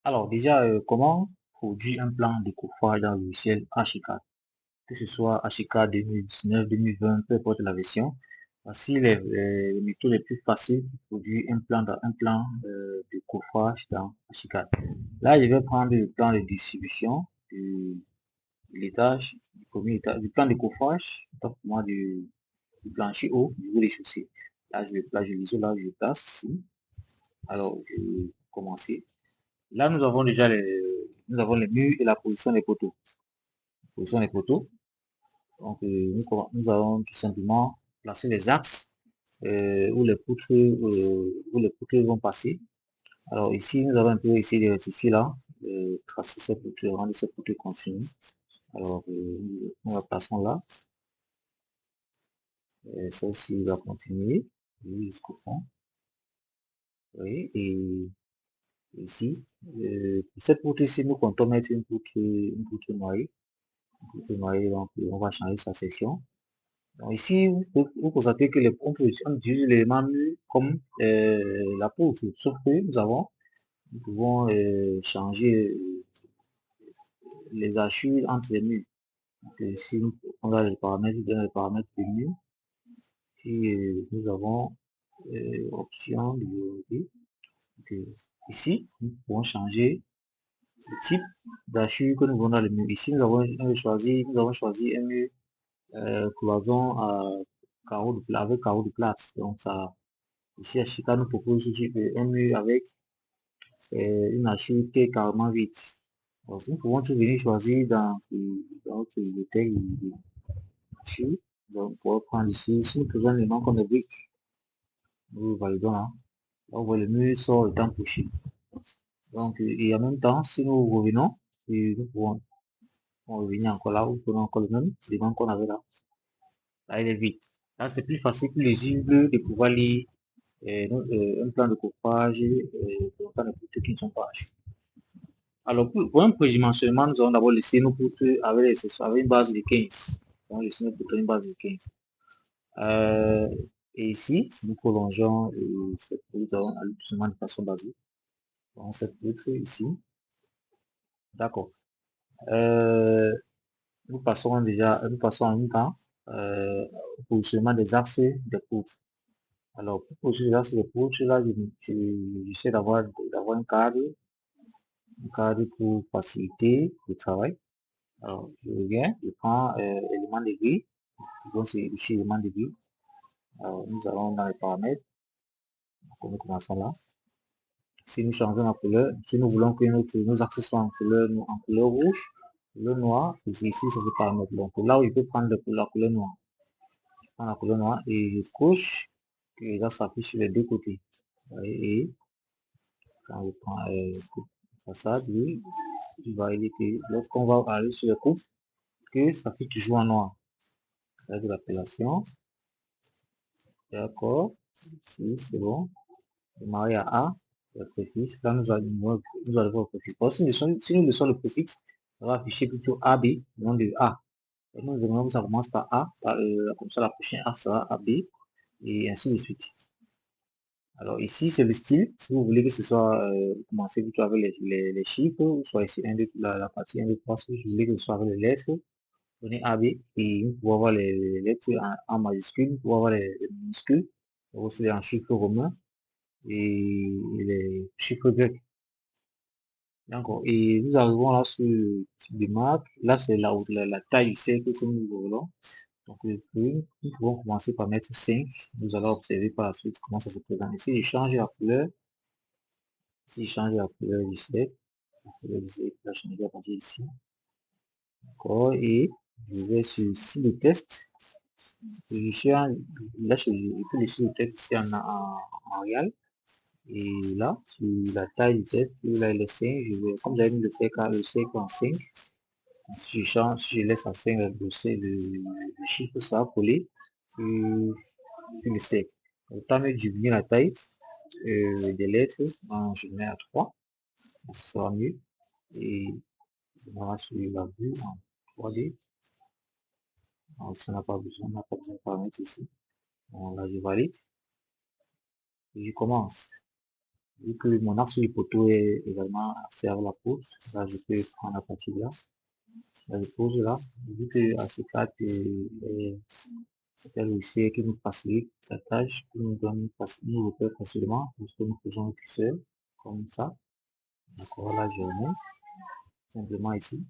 Alors déjà, comment produire un plan de coffrage dans le logiciel Archicad, que ce soit Archicad 2019, 2020, peu importe la version. Voici les méthodes les plus faciles pour produire un plan de coffrage dans Archicad. Là, je vais prendre le plan de distribution de l'étage, du premier étage, du plan de coffrage, donc moi du plancher haut, du rez-de-chaussée. Là, je l'isole, là, je le place ici. Alors, je vais commencer. Là, nous avons les murs et la position des poteaux. Position des poteaux. Donc, nous allons tout simplement placer les axes où les poutres vont passer. Alors ici, nous avons un peu essayé de rectifier là, tracer cette poutre, rendre cette poutre continue. Alors, nous la plaçons là. Celle-ci va continuer jusqu'au fond. Oui, et ici, cette poutre-ci, nous comptons mettre une poutre noyée. Donc on va changer sa section. Donc ici, vous constatez que on utilise l'élément mur comme la poutre, sauf que nous pouvons changer les archures entre les murs. Donc ici, on va les paramètres, dans les paramètres du mur. Ici, nous avons option de ici, nous pouvons changer le type d'archure que nous voulons dans le mur. Ici, nous avons choisi un mur cloison à avec carreau de place. Donc ça, ici à Chica nous propose un mur avec une archure qui est carrément vide. Donc nous pouvons tout venir choisir dans notre bibliothèque d'archure. Donc pour prendre ici, si nous faisons les noms comme des briques, nous validons là. On voit le mur sort étant couché. Donc et en même temps, si nous revenons, nous pouvons revenir encore là, ou prenons encore le même élément qu'on avait là. Là, il est vide. Là, c'est plus facile, plus lisible de pouvoir lire un plan de coffrage, un plan de poutres qui ne sont pas hachés. Alors, pour un prédimensionnement, nous allons d'abord laisser nos poutres avec une base de 15. On va laisser nos poutres une base de 15. Et ici, si nous prolongeons cette poutre seulement de façon basique, donc cette poutre ici, d'accord. Nous passons en même temps au positionnement des axes des poutres. Alors, pour poser l'axe des poutres, là, j'essaie d'avoir un cadre pour faciliter le travail. Alors, je reviens, je prends l'élément de gris, donc c'est ici l'élément de gris. Alors, nous allons dans les paramètres, donc nous commençons là. Si nous changeons la couleur, si nous voulons que nos axes soient en couleur rouge, couleur noire, ici, c'est ce paramètre. Donc là où je peux prendre la couleur noire, je prends la couleur noire et je coche que les axes s'affichent sur les deux côtés. Et quand je prends la façade, oui, il va éviter, lorsqu'on va aller sur les coupes, que ça fait toujours en noir. Avec l'appellation, d'accord, ici c'est bon, démarrer à A, le préfixe, là nous allons voir le préfixe. Si nous laissons le préfixe, ça va afficher plutôt AB, non de A. Et nous aimerions que ça commence par A, comme ça la prochaine A sera AB, et ainsi de suite. Alors ici c'est le style, si vous voulez que ce soit, commencer plutôt avec les chiffres, ou soit ici la partie 1, 2, 3, si vous voulez que ce soit avec les lettres, prenez AB et vous pouvez avoir les lettres en majuscule, vous pouvez avoir les minuscules, aussi en chiffres romains et les chiffres grecs. D'accord. Et nous arrivons là sur le type de marque. Là, c'est la taille du cercle que nous voulons. Donc, nous pouvons commencer par mettre 5. Nous allons observer par la suite comment ça se présente. Ici, je change la couleur. Si je change la couleur du cercle, la couleur du cercle va changer à partir d'ici. D'accord. Et je vais sur ici le test. Je suis là, je peux laisser le texte ici en réel. Et là, sur la taille du texte, là, il est 5. Comme j'avais mis le cercle en 5, si je change, si je laisse en 5 le chiffre sera collé sur le cercle. Autant de diminuer la taille des lettres, je mets à 3, ça sera mieux. Et je vais sur la vue en 3D. Alors, ça n'a pas besoin, on n'a pas besoin de paramètres ici. Bon, là, je valide. Et je commence. Vu que mon axe sur le poteau est également axé à la pose, là je peux prendre la partie de là. Là je pose là. Vu que AC4 c'est un logiciel qui nous facilite la tâche, qui nous donne nous repère facilement lorsque nous faisons le curseur, comme ça. D'accord, là je mets simplement ici.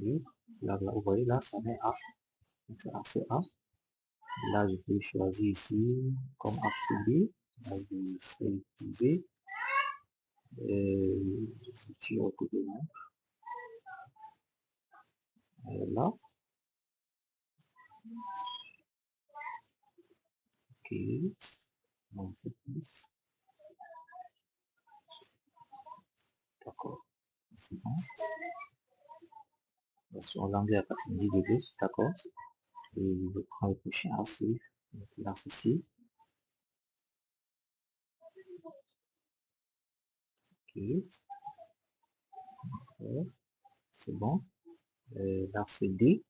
Et là, vous voyez là, ça met A. Donc c'est axe A. Là, je peux choisir ici comme axe B. Là, je vais sélectionner l'outil orthogonal. Là, ok. Un peu plus. D'accord. C'est bon. Sur l'angle à 90 degrés. D'accord. Et je prends le prochain axe. L'axe ici. Ok. C'est bon. L'axe D.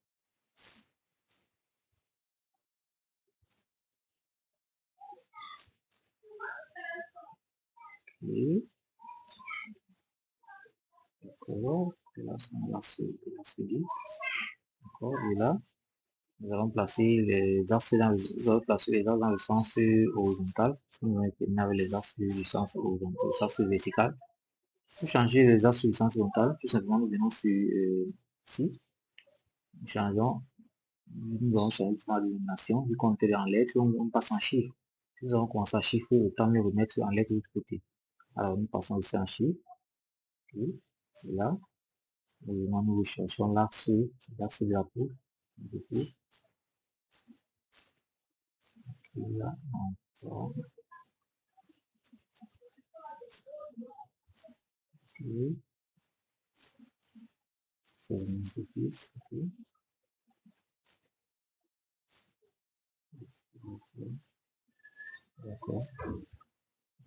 Ok. D'accord. Là, c'est l'axe D. D'accord. Et là, nous allons placer les axes dans le sens horizontal. Nous allons terminer avec les axes du sens horizontal, le sens vertical. Pour changer les axes du sens horizontal, tout simplement, nous venons sur ici. Nous changeons, nous allons changer l'illumination. Vu qu'on était en lettres, on passe en chiffres. Nous allons commencer à chiffrer, autant le remettre en lettres de l'autre côté. Alors, nous passons ici en chiffres. Et là, nous recherchons l'axe de la peau. Là, encore. Ok. C'est un peu plus. Ok. D'accord.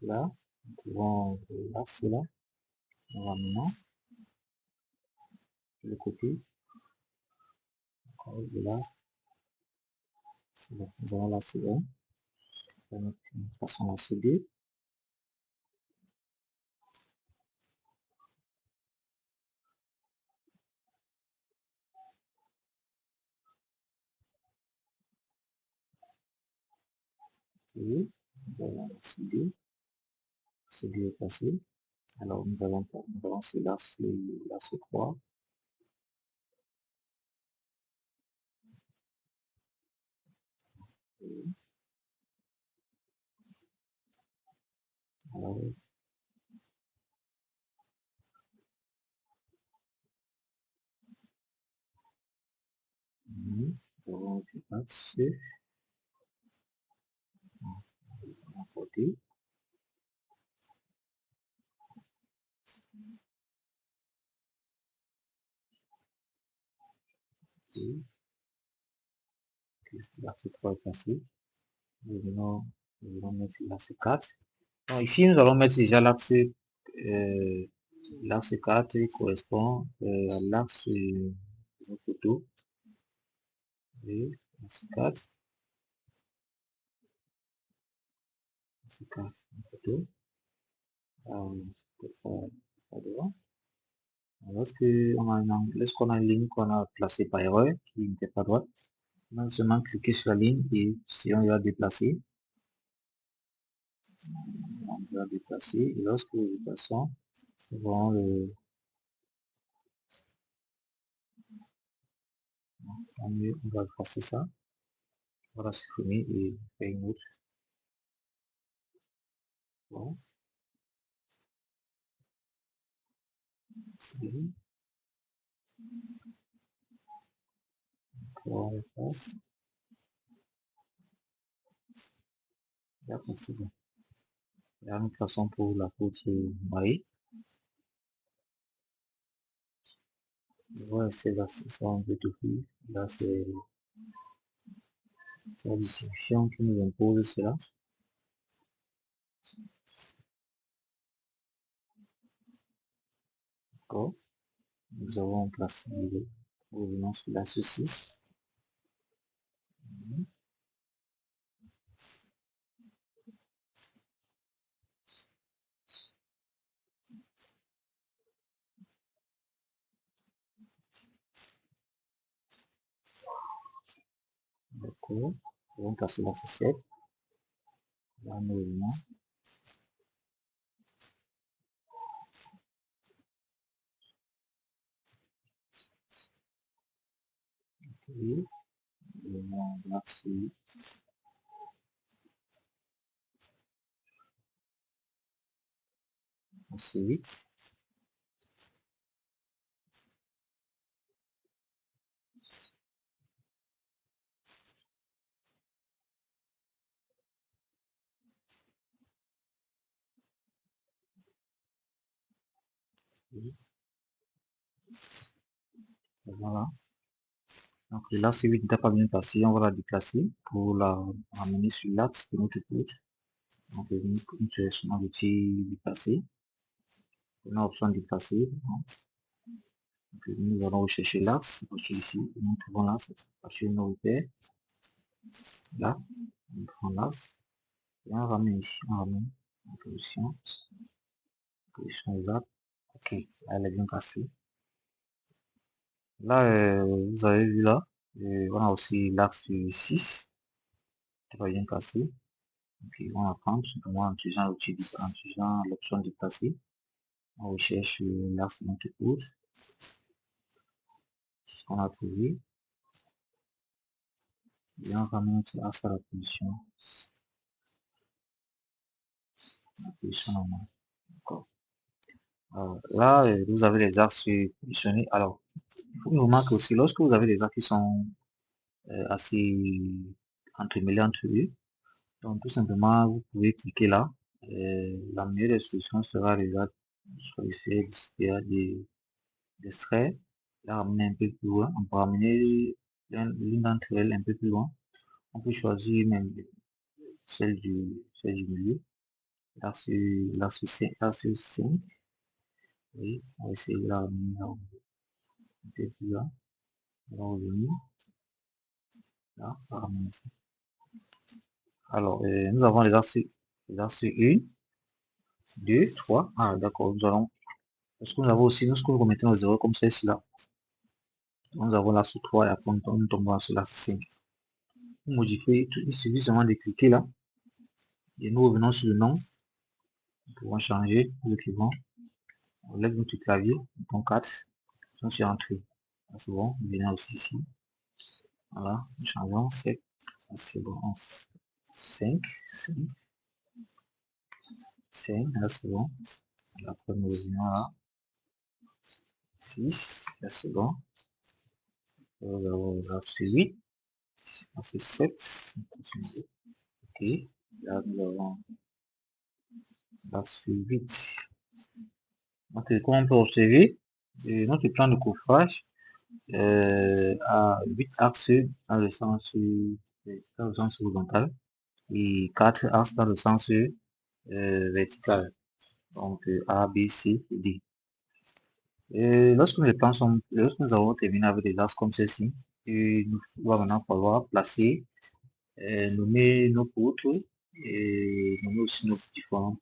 Là, nous pouvons l'axe là. On va maintenant le côté. De là, bon. Nous allons l'axe 1. Nous passons l'axe 2. Et nous avons l'axe 2. L'axe 2 est passé. Alors nous allons sur l'axe 3. Alors, nous avons l'axe à côté. Et l'axe 3 est passé. Nous venons mettre l'axe 4. Donc, ici, nous allons mettre déjà l'axe 4 qui correspond à l'axe de notre photo. Et l'axe 4, l'axe 4, photo. Pas devant. Lorsqu'on a une ligne qu'on a placée par erreur, qui n'était pas droite, on a seulement cliqué sur la ligne et si on va déplacer, on va déplacer et lorsque nous déplaçons, on va effacer ça, on va la supprimer et faire une autre. Bon, ici, on efface, et après c'est bon. Là, nous passons pour la photo Marie. Voilà, c'est là, c'est ça, on peut tout faire. Là, c'est la distribution qui nous impose cela. D'accord. Nous avons placé revenons sur la 6. D'accord. Nous allons passer l'axe 7. Là, nous revenons. Oui. Nous revenons l'axe 8. L'axe 8. Oui. Voilà. Donc l'axe 8 n'est pas bien passé. On va la déplacer pour la ramener sur l'axe de notre coach. Donc, une sélection de petit déplacé. On a option déplacer. Donc, nous allons rechercher l'axe. Ici, nous trouvons l'axe. Partir nos repères. Là, on prend l'axe. Et on ramène ici. On ramène en position. Position exacte. Ok, elle est bien passée. Là, vous avez vu là. On a aussi l'axe 6. Qui va bien passer. Donc, on va prendre simplement en utilisant l'option déplacer. On recherche l'axe de notre course. On a trouvé. Et on ramène l'axe à la position normale. D'accord. Là, vous avez les axes positionnés. Alors, il faut remarquer aussi, lorsque vous avez des axes qui sont assez entremêlés entre eux, donc tout simplement, vous pouvez cliquer là. La meilleure solution sera déjà choisir des traits, la ramener un peu plus loin. On peut ramener l'une d'entre elles un peu plus loin. On peut choisir même celle du milieu. Là, sur 5. Oui, on va essayer de la ramener un peu plus là. On va revenir là, on va ramener ça. Alors, nous avons les axes 1, 2, 3. Ah, d'accord, nous allons. Parce que nous avons aussi, lorsque nous remettons les 0 comme celle-ci là, nous avons l'axe 3 et après nous tombons sur l'axe 5. Pour modifier, il suffit seulement de cliquer là. Et nous revenons sur le nom. Nous pouvons changer le client. On lève notre clavier, bouton 4. On s'est entré. C'est bon, nous venons aussi ici. Voilà, nous changeons 7. C'est bon, 5, 5, 5, là c'est bon. Après nous revenons là. 6, là c'est bon. Là c'est 8, là c'est 7. Ok, là nous avons là c'est 8. Donc comme on peut observer, notre plan de coffrage a 8 axes dans le sens horizontal et 4 axes dans le sens vertical. Donc A, B, C et D. Lorsque nous avons terminé avec des axes comme ceci, il nous va maintenant falloir placer, nommer nos poutres et nommer aussi nos différents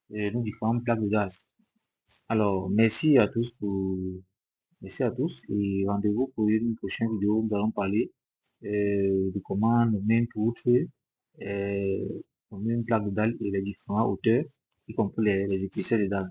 nos différentes plaques de gaz. Alors, merci à tous et rendez-vous pour une prochaine vidéo où nous allons parler de comment nommer une poutre, nommer une plaque de dalle et les différentes hauteurs, y compris les épaisseurs de dalle.